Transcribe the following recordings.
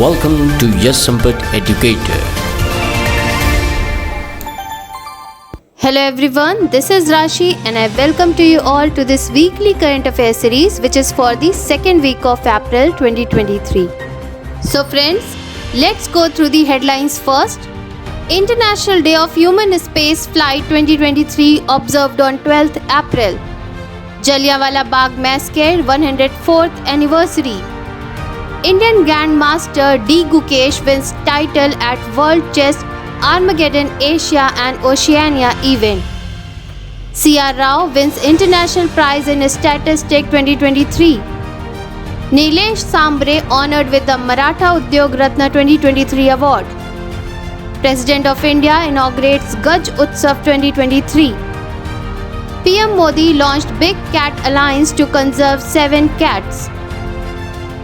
Welcome to Yash Sampat Educator. Hello everyone, this is Rashi and I welcome to you all to this weekly current affairs series which is for the second week of April 2023. So friends, let's go through the headlines first. International Day of Human Space Flight 2023 observed on 12th April. Jallianwala Bagh Massacre 104th anniversary. Indian Grandmaster D. Gukesh wins title at World Chess Armageddon Asia and Oceania event. C.R. Rao wins International Prize in Statistics 2023. Nilesh Sambre honored with the Maratha Udyog Ratna 2023 award. President of India inaugurates Gaj Utsav 2023. PM Modi launched Big Cat Alliance to conserve 7 cats.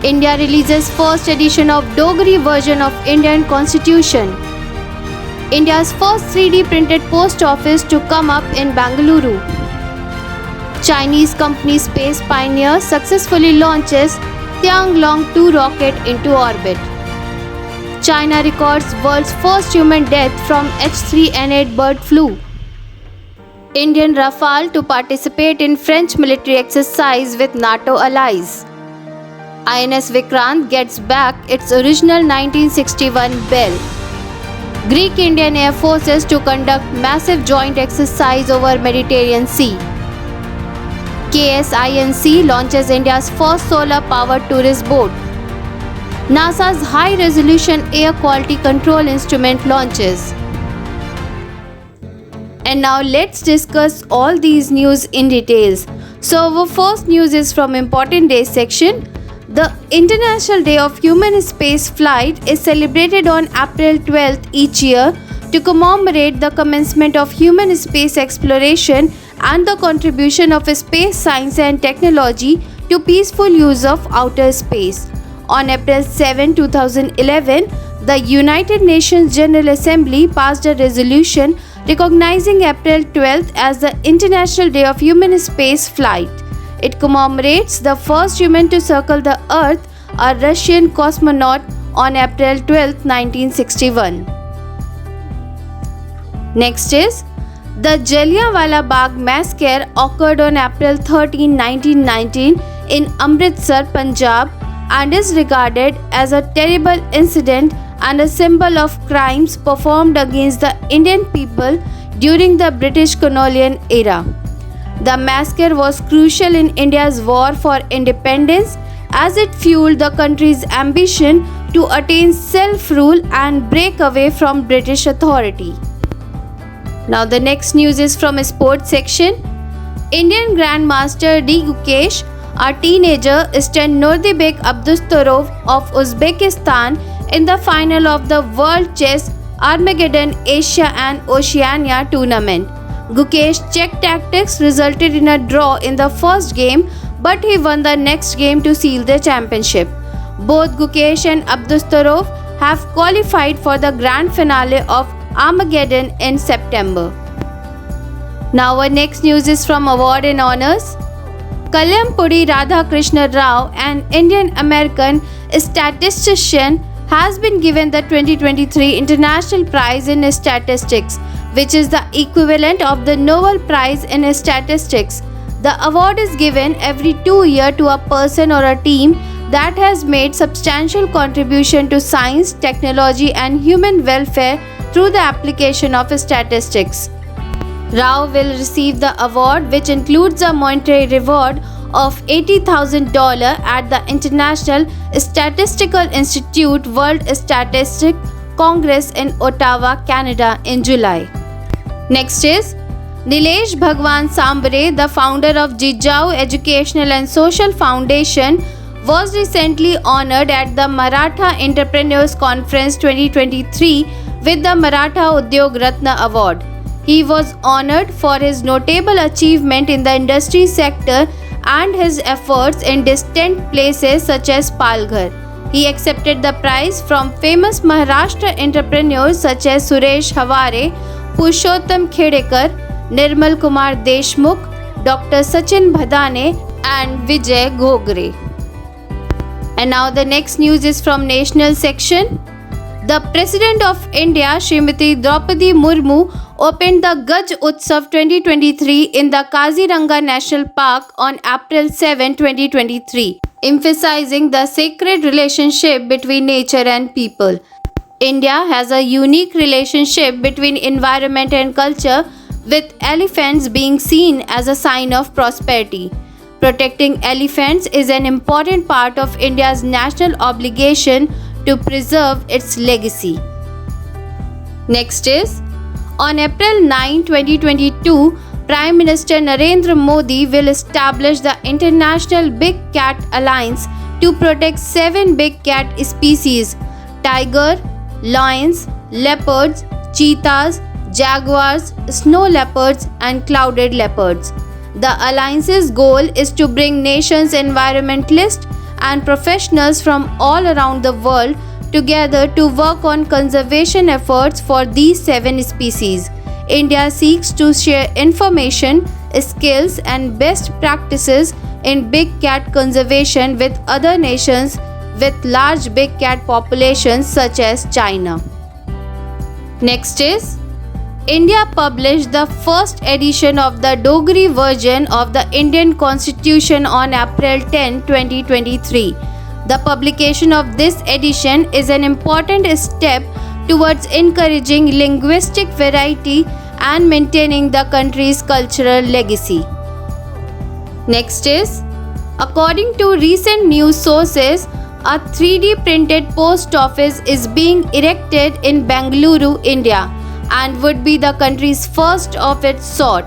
India releases first edition of Dogri version of Indian Constitution. India's first 3D printed post office to come up in Bengaluru. Chinese company Space Pioneer successfully launches Tianlong 2 rocket into orbit. China records world's first human death from H3N8 bird flu. Indian Rafale to participate in French military exercise with NATO allies. INS Vikrant gets back its original 1961 bell. Greek Indian Air Forces to conduct massive joint exercise over Mediterranean Sea. KSINC launches India's first solar-powered tourist boat. NASA's high-resolution air quality control instrument launches. And now let's discuss all these news in details. So our first news is from Important Days section. The International Day of Human Space Flight is celebrated on April 12th each year to commemorate the commencement of human space exploration and the contribution of space science and technology to peaceful use of outer space. On April 7, 2011, the United Nations General Assembly passed a resolution recognizing April 12th as the International Day of Human Space Flight. It commemorates the first human to circle the Earth, a Russian cosmonaut, on April 12, 1961. Next is, the Jallianwala Bagh Massacre occurred on April 13, 1919 in Amritsar, Punjab and is regarded as a terrible incident and a symbol of crimes performed against the Indian people during the British colonial era. The massacre was crucial in India's war for independence as it fueled the country's ambition to attain self-rule and break away from British authority. Now the next news is from a sports section. Indian Grandmaster D. Gukesh, a teenager, stunned Nurdibek Abdustarov of Uzbekistan in the final of the World Chess Armageddon Asia and Oceania tournament. Gukesh's check tactics resulted in a draw in the first game, but he won the next game to seal the championship. Both Gukesh and Abdustarov have qualified for the grand finale of Armageddon in September. Now our next news is from Award and Honors. Kalyampudi Radhakrishna Rao, an Indian-American statistician, has been given the 2023 International Prize in Statistics, which is the equivalent of the Nobel Prize in Statistics. The award is given every 2 years to a person or a team that has made substantial contribution to science, technology and human welfare through the application of statistics. Rao will receive the award, which includes a monetary reward of $80,000 at the International Statistical Institute World Statistics Congress in Ottawa, Canada in July. Next is, Nilesh Bhagwan Sambre, the founder of Jijau Educational and Social Foundation, was recently honored at the Maratha Entrepreneurs Conference 2023 with the Maratha Udyog Ratna Award. He was honored for his notable achievement in the industry sector and his efforts in distant places such as Palghar. He accepted the prize from famous Maharashtra entrepreneurs such as Suresh Havare, Purushottam Khedekar, Nirmal Kumar Deshmukh, Dr. Sachin Bhadane and Vijay Ghogre. And now the next news is from national section. The President of India, Srimati Draupadi Murmu, opened the Gaj Utsav 2023 in the Kaziranga National Park on April 7, 2023, emphasizing the sacred relationship between nature and people. India has a unique relationship between environment and culture, with elephants being seen as a sign of prosperity. Protecting elephants is an important part of India's national obligation to preserve its legacy. Next is, on April 9, 2022, Prime Minister Narendra Modi will establish the International Big Cat Alliance to protect 7 big cat species: tiger, lions, leopards, cheetahs, jaguars, snow leopards, and clouded leopards. The alliance's goal is to bring nations, environmentalists, and professionals from all around the world together to work on conservation efforts for these 7 species. India seeks to share information, skills, and best practices in big cat conservation with other nations with large big cat populations such as China. Next is, India published the first edition of the Dogri version of the Indian Constitution on April 10, 2023. The publication of this edition is an important step towards encouraging linguistic variety and maintaining the country's cultural legacy. Next is, according to recent news sources, a 3D printed post office is being erected in Bengaluru, India, and would be the country's first of its sort.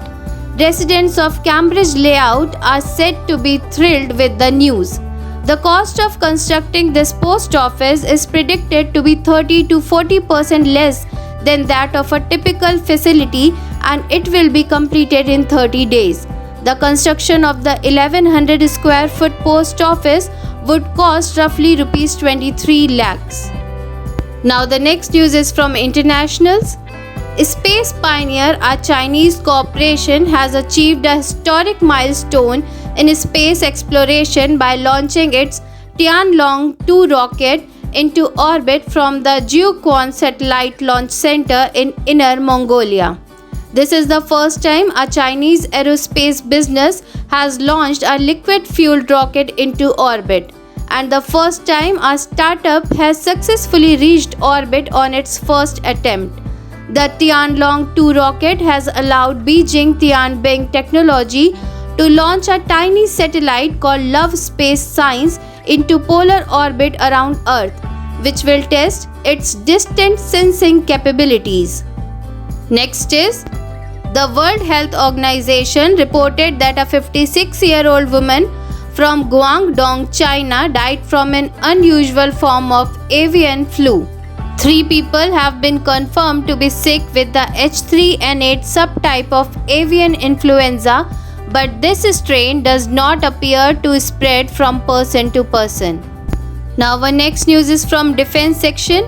Residents of Cambridge Layout are said to be thrilled with the news. The cost of constructing this post office is predicted to be 30 to 40% less than that of a typical facility, and it will be completed in 30 days. The construction of the 1100 square foot post office would cost roughly Rs 23 lakhs. Now the next news is from internationals. Space pioneer, a Chinese corporation, has achieved a historic milestone in space exploration by launching its Tianlong 2 rocket into orbit from the Jiuquan Satellite Launch Center in Inner Mongolia. This is the first time a Chinese aerospace business has launched a liquid-fueled rocket into orbit, and the first time a startup has successfully reached orbit on its first attempt. The Tianlong 2 rocket has allowed Beijing Tianbing Technology to launch a tiny satellite called Love Space Science into polar orbit around Earth, which will test its distance sensing capabilities. Next is, the World Health Organization reported that a 56-year-old woman from Guangdong, China, died from an unusual form of avian flu. 3 people have been confirmed to be sick with the H3N8 subtype of avian influenza, but this strain does not appear to spread from person to person. Now our next news is from defense section.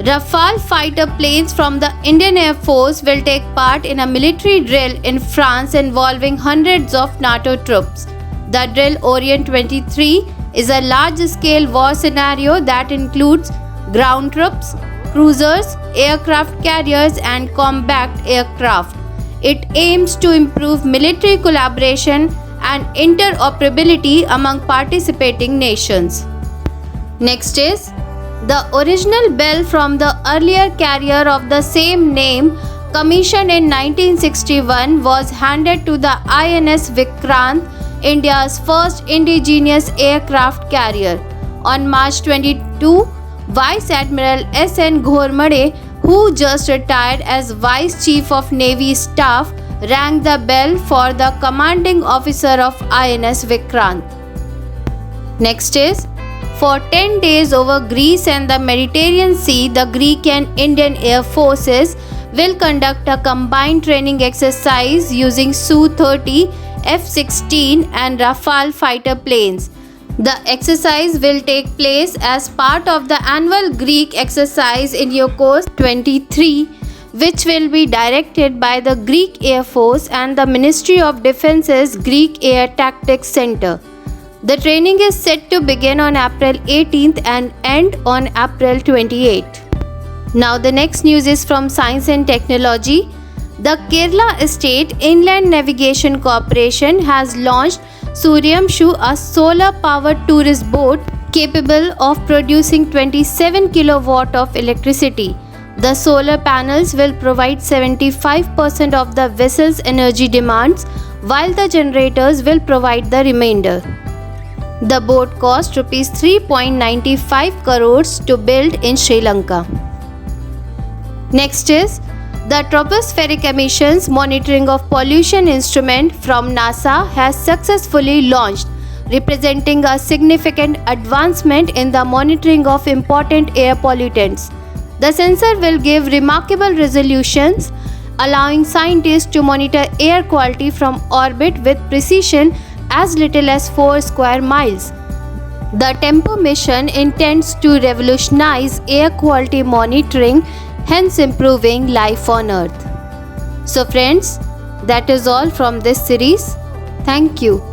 Rafale fighter planes from the Indian Air Force will take part in a military drill in France involving hundreds of NATO troops. The drill Orient 23 is a large-scale war scenario that includes ground troops, cruisers, aircraft carriers, and combat aircraft. It aims to improve military collaboration and interoperability among participating nations. Next is, the original bell from the earlier carrier of the same name, commissioned in 1961, was handed to the INS Vikrant, India's first indigenous aircraft carrier. On March 22, Vice Admiral S.N. Ghormade, who just retired as Vice Chief of Navy Staff, rang the bell for the commanding officer of INS Vikrant. Next is, for 10 days over Greece and the Mediterranean Sea, the Greek and Indian Air Forces will conduct a combined training exercise using Su-30, F-16 and Rafale fighter planes. The exercise will take place as part of the annual Greek exercise in Yokos 23, which will be directed by the Greek Air Force and the Ministry of Defence's Greek Air Tactics Center. The training is set to begin on April 18th and end on April 28th. Now the next news is from Science and Technology. The Kerala State Inland Navigation Corporation has launched Suryamshu, a solar-powered tourist boat capable of producing 27 kilowatt of electricity. The solar panels will provide 75% of the vessel's energy demands, while the generators will provide the remainder. The boat cost Rs 3.95 crores to build in Sri Lanka. Next is the Tropospheric Emissions Monitoring of Pollution instrument from NASA has successfully launched, representing a significant advancement in the monitoring of important air pollutants. The sensor will give remarkable resolutions, allowing scientists to monitor air quality from orbit with precision as little as 4 square miles. The Tempo mission intends to revolutionize air quality monitoring, hence improving life on Earth. So friends, that is all from this series. Thank you.